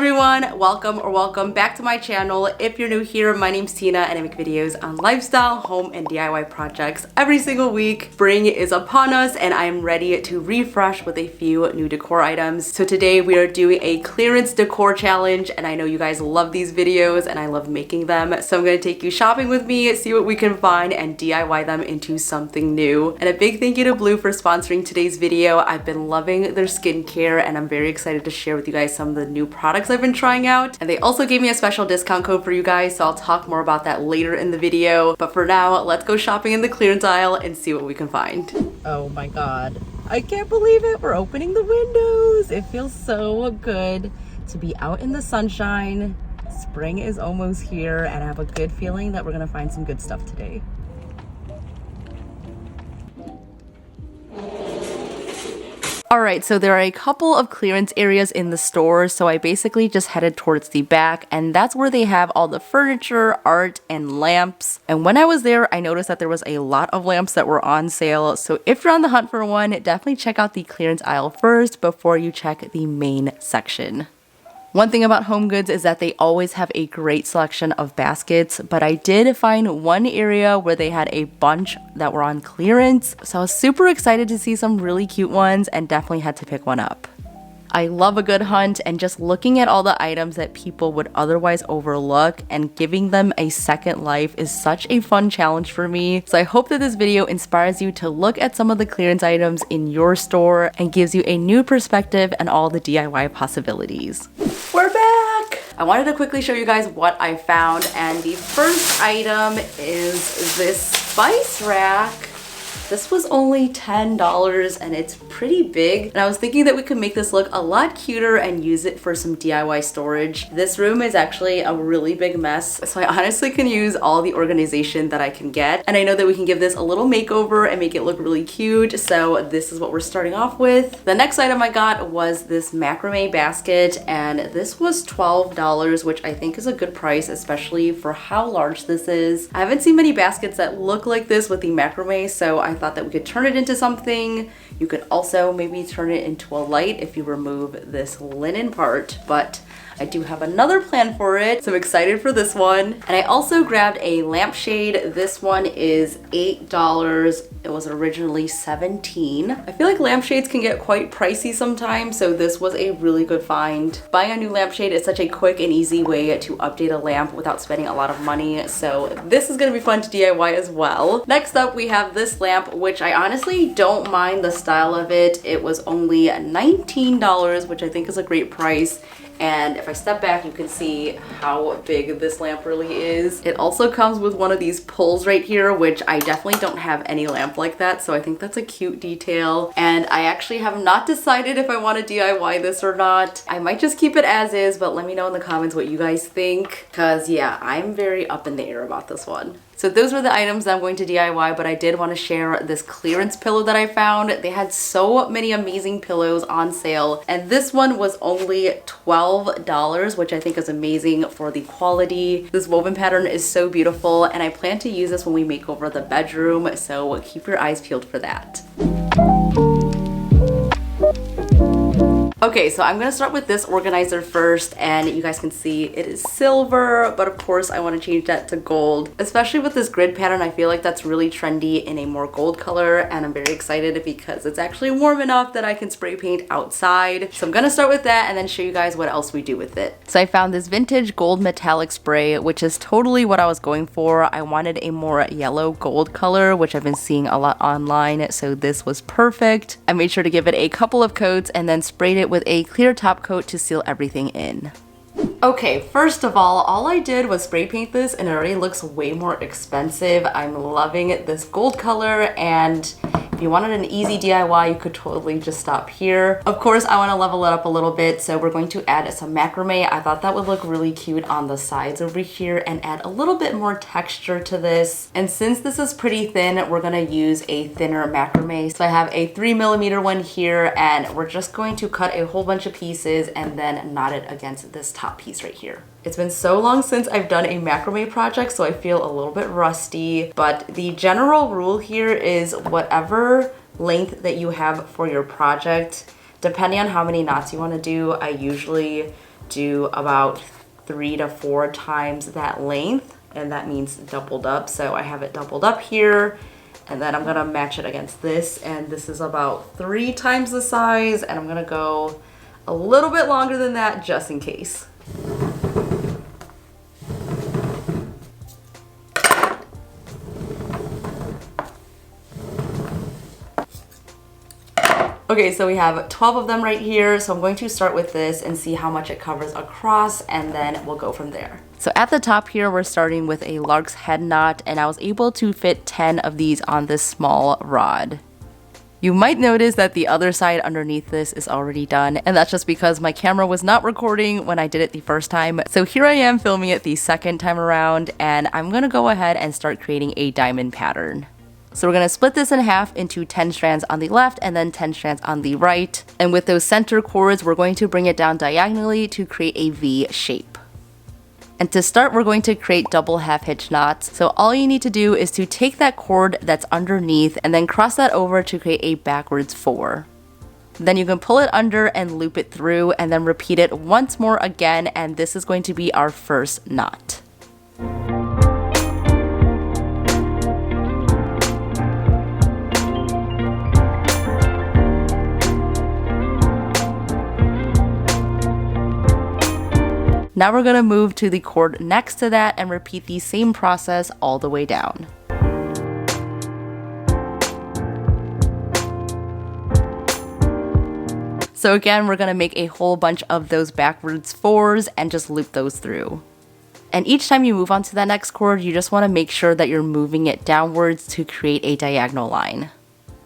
everyone, welcome back to my channel. If you're new here, my name's Tina and I make videos on lifestyle, home, and DIY projects every single week. Spring is upon us and I am ready to refresh with a few new decor items. So today we are doing a clearance decor challenge and I know you guys love these videos and I love making them. So I'm going to take you shopping with me, see what we can find, and DIY them into something new. And a big thank you to Blue for sponsoring today's video. I've been loving their skincare and I'm very excited to share with you guys some of the new products I've been trying out. And they also gave me a special discount code for you guys, so I'll talk more about that later in the video. But for now, let's go shopping in the clearance aisle and see what we can find. Oh my god. I can't believe it. We're opening the windows. It feels so good to be out in the sunshine. Spring is almost here and I have a good feeling that we're gonna find some good stuff today. Alright, so there are a couple of clearance areas in the store, so I basically just headed towards the back, and that's where they have all the furniture, art, and lamps. And when I was there, I noticed that there was a lot of lamps that were on sale, so if you're on the hunt for one, definitely check out the clearance aisle first before you check the main section. One thing about Homegoods is that they always have a great selection of baskets, but I did find one area where they had a bunch that were on clearance, so I was super excited to see some really cute ones and definitely had to pick one up. I love a good hunt, and just looking at all the items that people would otherwise overlook and giving them a second life is such a fun challenge for me. So I hope that this video inspires you to look at some of the clearance items in your store and gives you a new perspective and all the DIY possibilities. We're back! I wanted to quickly show you guys what I found, and the first item is this spice rack. This was only $10 and it's pretty big. And I was thinking that we could make this look a lot cuter and use it for some DIY storage. This room is actually a really big mess, so I honestly can use all the organization that I can get. And I know that we can give this a little makeover and make it look really cute, so this is what we're starting off with. The next item I got was this macrame basket, and this was $12, which I think is a good price, especially for how large this is. I haven't seen many baskets that look like this with the macrame, so I thought that we could turn it into something. You could also maybe turn it into a light if you remove this linen part, but I do have another plan for it, so I'm excited for this one. And I also grabbed a lampshade. This one is $8. It was originally $17. I feel like lampshades can get quite pricey sometimes, so this was a really good find. Buying a new lampshade is such a quick and easy way to update a lamp without spending a lot of money, so this is gonna be fun to DIY as well. Next up, we have this lamp, which I honestly don't mind the style of it. It was only $19, which I think is a great price. And if I step back, you can see how big this lamp really is. It also comes with one of these pulls right here, which I definitely don't have any lamp like that, so I think that's a cute detail. And I actually have not decided if I want to DIY this or not. I might just keep it as is, but let me know in the comments what you guys think, because yeah, I'm very up in the air about this one. So those were the items that I'm going to DIY, but I did want to share this clearance pillow that I found. They had so many amazing pillows on sale, and this one was only $12, which I think is amazing for the quality. This woven pattern is so beautiful, and I plan to use this when we make over the bedroom, so keep your eyes peeled for that. Okay, so I'm gonna start with this organizer first, and you guys can see it is silver, but of course I want to change that to gold. Especially with this grid pattern, I feel like that's really trendy in a more gold color, and I'm very excited because it's actually warm enough that I can spray paint outside. So I'm gonna start with that and then show you guys what else we do with it. So I found this vintage gold metallic spray, which is totally what I was going for. I wanted a more yellow gold color, which I've been seeing a lot online, so this was perfect. I made sure to give it a couple of coats and then sprayed it with a clear top coat to seal everything in. Okay, first of all I did was spray paint this and it already looks way more expensive. I'm loving this gold color, and if you wanted an easy DIY, you could totally just stop here. Of course, I want to level it up a little bit, so we're going to add some macrame. I thought that would look really cute on the sides over here and add a little bit more texture to this. And since this is pretty thin, we're going to use a thinner macrame. So I have a 3mm one here, and we're just going to cut a whole bunch of pieces and then knot it against this top piece right here. It's been so long since I've done a macrame project, so I feel a little bit rusty, but the general rule here is whatever length that you have for your project, depending on how many knots you want to do, I usually do about 3 to 4 times that length, and that means doubled up. So I have it doubled up here, and then I'm gonna match it against this, and this is about 3 times the size, and I'm gonna go a little bit longer than that just in case. Okay, so we have 12 of them right here, so I'm going to start with this and see how much it covers across, and then we'll go from there. So at the top here, we're starting with a lark's head knot, and I was able to fit 10 of these on this small rod. You might notice that the other side underneath this is already done, and that's just because my camera was not recording when I did it the first time. So here I am filming it the second time around, and I'm gonna go ahead and start creating a diamond pattern. So we're going to split this in half into 10 strands on the left and then 10 strands on the right. And with those center cords, we're going to bring it down diagonally to create a V shape. And to start, we're going to create double half hitch knots. So all you need to do is to take that cord that's underneath and then cross that over to create a backwards 4. Then you can pull it under and loop it through and then repeat it once more again, and this is going to be our first knot. Now we're going to move to the cord next to that and repeat the same process all the way down. So again, we're going to make a whole bunch of those backwards 4s and just loop those through. And each time you move on to that next cord, you just want to make sure that you're moving it downwards to create a diagonal line.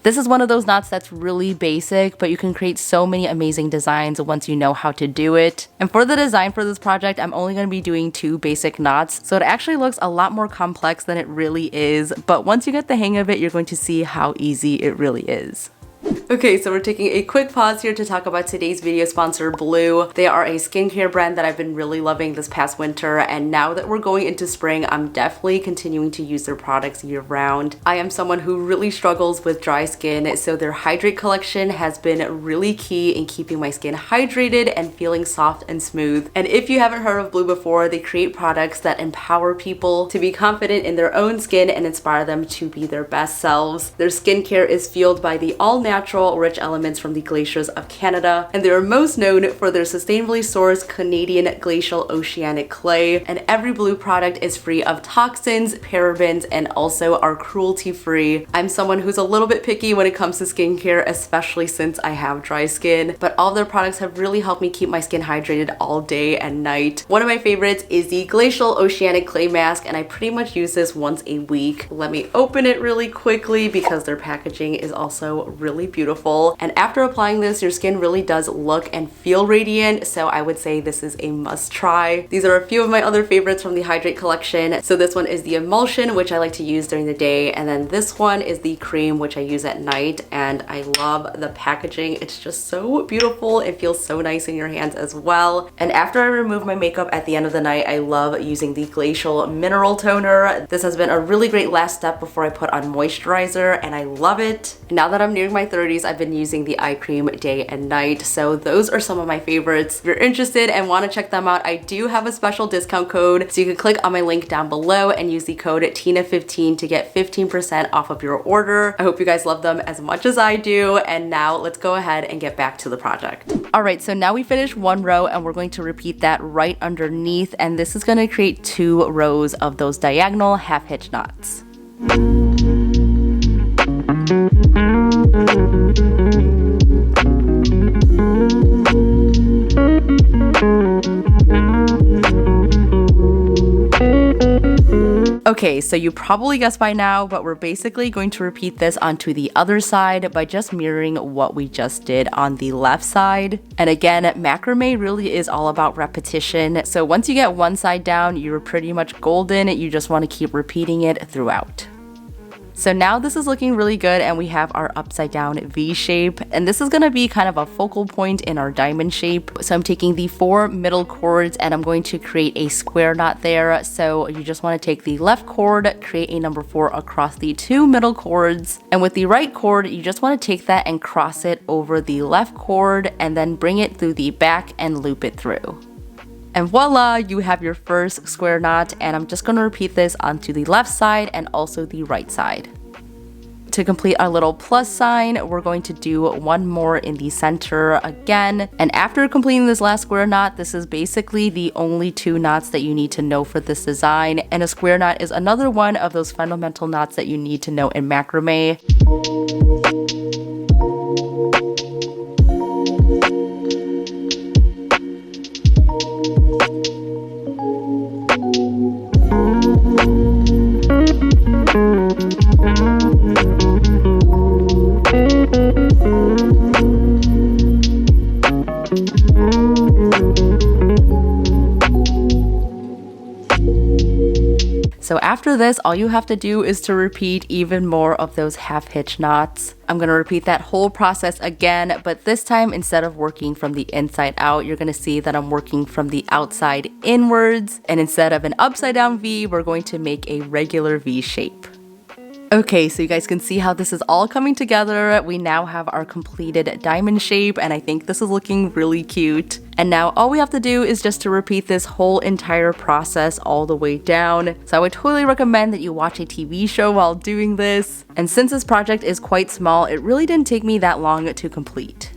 This is one of those knots that's really basic, but you can create so many amazing designs once you know how to do it. And for the design for this project, I'm only going to be doing 2 basic knots, so it actually looks a lot more complex than it really is, but once you get the hang of it, you're going to see how easy it really is. Okay, so we're taking a quick pause here to talk about today's video sponsor, Blue. They are a skincare brand that I've been really loving this past winter, and now that we're going into spring, I'm definitely continuing to use their products year round. I am someone who really struggles with dry skin, so their Hydrate collection has been really key in keeping my skin hydrated and feeling soft and smooth. And if you haven't heard of Blue before, they create products that empower people to be confident in their own skin and inspire them to be their best selves. Their skincare is fueled by the all-natural rich elements from the glaciers of Canada, and they are most known for their sustainably sourced Canadian glacial oceanic clay. And every Blue product is free of toxins, parabens, and also are cruelty-free. I'm someone who's a little bit picky when it comes to skincare, especially since I have dry skin, but all their products have really helped me keep my skin hydrated all day and night. One of my favorites is the glacial oceanic clay mask, and I pretty much use this once a week. Let me open it really quickly because their packaging is also really beautiful. And after applying this, your skin really does look and feel radiant, so I would say this is a must try. These are a few of my other favorites from the Hydrate collection. So this one is the emulsion, which I like to use during the day, and then this one is the cream, which I use at night, and I love the packaging. It's just so beautiful. It feels so nice in your hands as well. And after I remove my makeup at the end of the night, I love using the Glacial Mineral Toner. This has been a really great last step before I put on moisturizer, and I love it. Now that I'm nearing my 30s, I've been using the eye cream day and night, so those are some of my favorites. If you're interested and want to check them out, I do have a special discount code, so you can click on my link down below and use the code TINA15 to get 15% off of your order. I hope you guys love them as much as I do, and now let's go ahead and get back to the project. Alright, so now we finished one row and we're going to repeat that right underneath, and this is going to create 2 rows of those diagonal half hitch knots. Okay, so you probably guessed by now, but we're basically going to repeat this onto the other side by just mirroring what we just did on the left side. And again, macrame really is all about repetition. So once you get one side down, you're pretty much golden. You just want to keep repeating it throughout. So now this is looking really good, and we have our upside down V shape, and this is going to be kind of a focal point in our diamond shape. So I'm taking the 4 middle cords and I'm going to create a square knot there. So you just want to take the left cord, create a number 4 across the 2 middle cords, and with the right cord you just want to take that and cross it over the left cord and then bring it through the back and loop it through. And voila, you have your first square knot, and I'm just going to repeat this onto the left side and also the right side. To complete our little plus sign, we're going to do one more in the center again. And after completing this last square knot, this is basically the only 2 knots that you need to know for this design. And a square knot is another one of those fundamental knots that you need to know in macrame. So after this, all you have to do is to repeat even more of those half hitch knots. I'm going to repeat that whole process again, but this time instead of working from the inside out, you're going to see that I'm working from the outside inwards. And instead of an upside down V, we're going to make a regular V shape. Okay, so you guys can see how this is all coming together. We now have our completed diamond shape, and I think this is looking really cute. And now all we have to do is just to repeat this whole entire process all the way down. So I would totally recommend that you watch a TV show while doing this. And since this project is quite small, it really didn't take me that long to complete.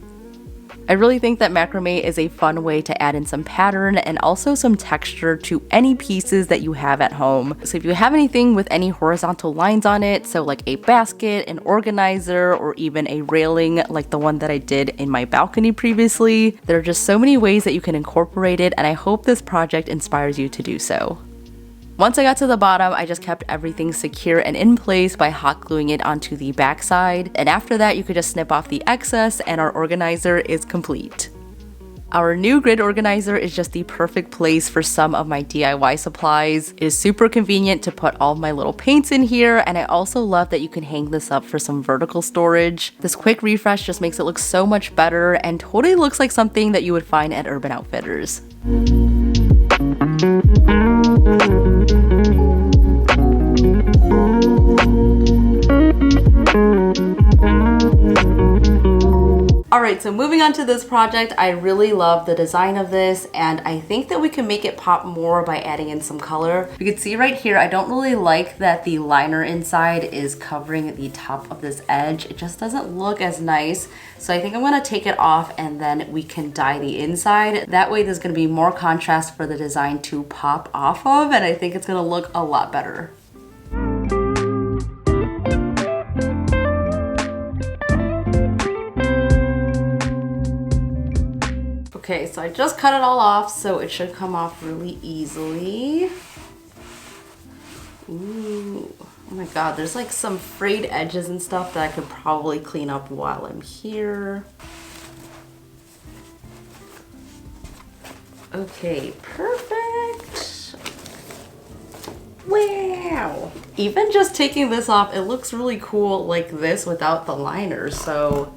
I really think that macrame is a fun way to add in some pattern and also some texture to any pieces that you have at home. So if you have anything with any horizontal lines on it, so like a basket, an organizer, or even a railing like the one that I did in my balcony previously, there are just so many ways that you can incorporate it, and I hope this project inspires you to do so. Once I got to the bottom, I just kept everything secure and in place by hot gluing it onto the back side. And after that, you could just snip off the excess and our organizer is complete. Our new grid organizer is just the perfect place for some of my DIY supplies. It is super convenient to put all of my little paints in here, and I also love that you can hang this up for some vertical storage. This quick refresh just makes it look so much better and totally looks like something that you would find at Urban Outfitters. Alright, so moving on to this project, I really love the design of this, and I think that we can make it pop more by adding in some color. You can see right here, I don't really like that the liner inside is covering the top of this edge. It just doesn't look as nice. So I think I'm going to take it off and then we can dye the inside. That way there's going to be more contrast for the design to pop off of, and I think it's going to look a lot better. Okay, so I just cut it all off, so it should come off really easily. Ooh, oh my god, there's like some frayed edges and stuff that I could probably clean up while I'm here. Okay, perfect. Wow. Even just taking this off, it looks really cool like this without the liner, so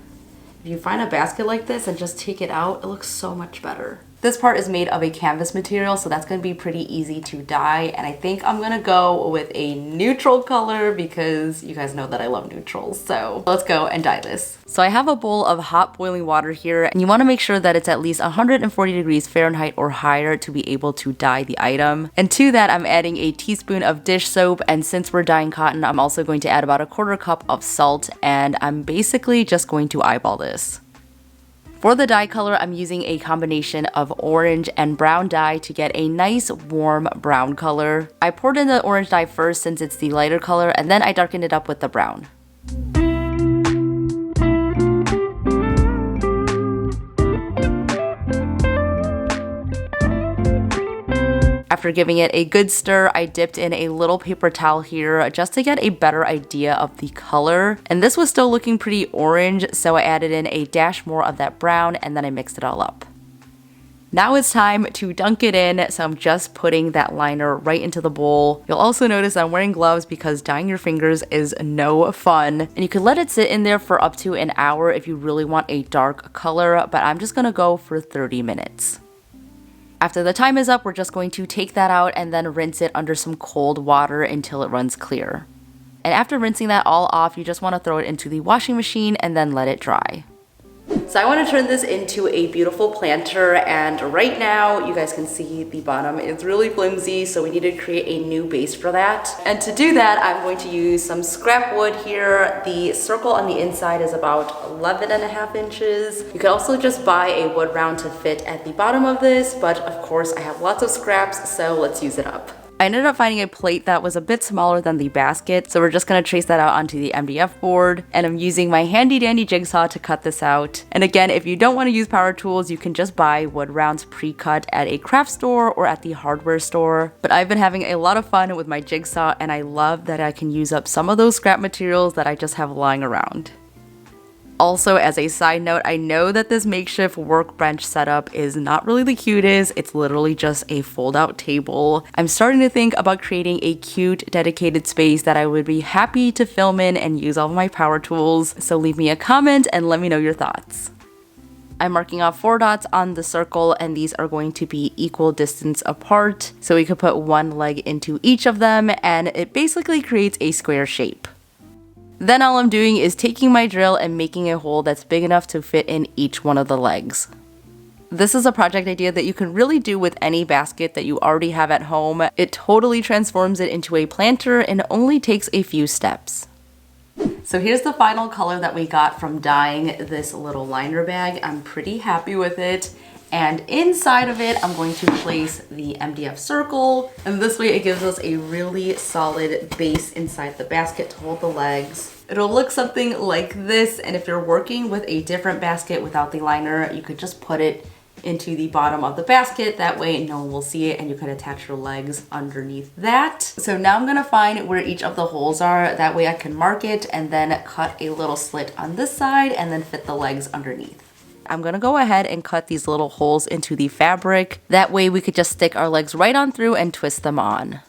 if you find a basket like this and just take it out, it looks so much better. This part is made of a canvas material, so that's going to be pretty easy to dye, and I think I'm going to go with a neutral color because you guys know that I love neutrals, so let's go and dye this. So I have a bowl of hot boiling water here, and you want to make sure that it's at least 140 degrees Fahrenheit or higher to be able to dye the item. And to that, I'm adding a teaspoon of dish soap, and since we're dyeing cotton, I'm also going to add about 1/4 cup of salt, and I'm basically just going to eyeball this. For the dye color, I'm using a combination of orange and brown dye to get a nice warm brown color. I poured in the orange dye first since it's the lighter color, and then I darkened it up with the brown. After giving it a good stir, I dipped in a little paper towel here just to get a better idea of the color. And this was still looking pretty orange, so I added in a dash more of that brown and then I mixed it all up. Now it's time to dunk it in, so I'm just putting that liner right into the bowl. You'll also notice I'm wearing gloves because dyeing your fingers is no fun. And you can let it sit in there for up to an hour if you really want a dark color, but I'm just gonna go for 30 minutes. After the time is up, we're just going to take that out and then rinse it under some cold water until it runs clear. And after rinsing that all off, you just want to throw it into the washing machine and then let it dry. So I want to turn this into a beautiful planter, and right now you guys can see the bottom is really flimsy, so we need to create a new base for that. And to do that, I'm going to use some scrap wood here. The circle on the inside is about 11.5 inches. You could also just buy a wood round to fit at the bottom of this, but of course I have lots of scraps, so let's use it up. I ended up finding a plate that was a bit smaller than the basket, so we're just gonna trace that out onto the MDF board, and I'm using my handy dandy jigsaw to cut this out. And again, if you don't want to use power tools, you can just buy wood rounds pre-cut at a craft store or at the hardware store. But I've been having a lot of fun with my jigsaw, and I love that I can use up some of those scrap materials that I just have lying around. Also, as a side note, I know that this makeshift workbench setup is not really the cutest. It's literally just a fold-out table. I'm starting to think about creating a cute, dedicated space that I would be happy to film in and use all of my power tools. So leave me a comment and let me know your thoughts. I'm marking off 4 dots on the circle, and these are going to be equal distance apart. So we could put one leg into each of them, and it basically creates a square shape. Then all I'm doing is taking my drill and making a hole that's big enough to fit in each one of the legs. This is a project idea that you can really do with any basket that you already have at home. It totally transforms it into a planter and only takes a few steps. So here's the final color that we got from dyeing this little liner bag. I'm pretty happy with it. And inside of it, I'm going to place the MDF circle. And this way it gives us a really solid base inside the basket to hold the legs. It'll look something like this. And if you're working with a different basket without the liner, you could just put it into the bottom of the basket. That way no one will see it, and you can attach your legs underneath that. So now I'm gonna find where each of the holes are. That way I can mark it and then cut a little slit on this side and then fit the legs underneath. I'm gonna go ahead and cut these little holes into the fabric. That way we could just stick our legs right on through and twist them on.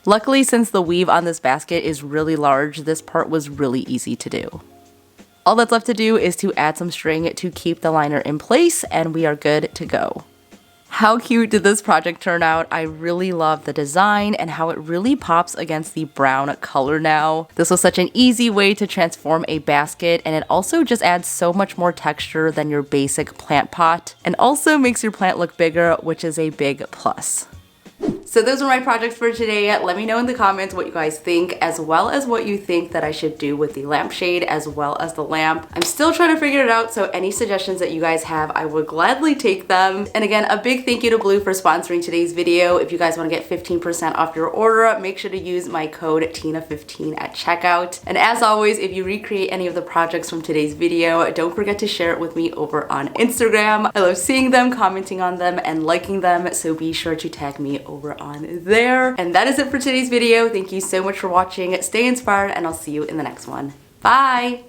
Luckily, since the weave on this basket is really large, this part was really easy to do. All that's left to do is to add some string to keep the liner in place, and we are good to go. How cute did this project turn out? I really love the design and how it really pops against the brown color now. This was such an easy way to transform a basket, and it also just adds so much more texture than your basic plant pot, and also makes your plant look bigger, which is a big plus. So those are my projects for today. Let me know in the comments what you guys think, as well as what you think that I should do with the lampshade as well as the lamp. I'm still trying to figure it out, so any suggestions that you guys have, I would gladly take them. And again, a big thank you to Blue for sponsoring today's video. If you guys want to get 15% off your order, make sure to use my code TINA15 at checkout. And as always, if you recreate any of the projects from today's video, don't forget to share it with me over on Instagram. I love seeing them, commenting on them, and liking them, so be sure to tag me over on there. And that is it for today's video. Thank you so much for watching. Stay inspired, and I'll see you in the next one. Bye!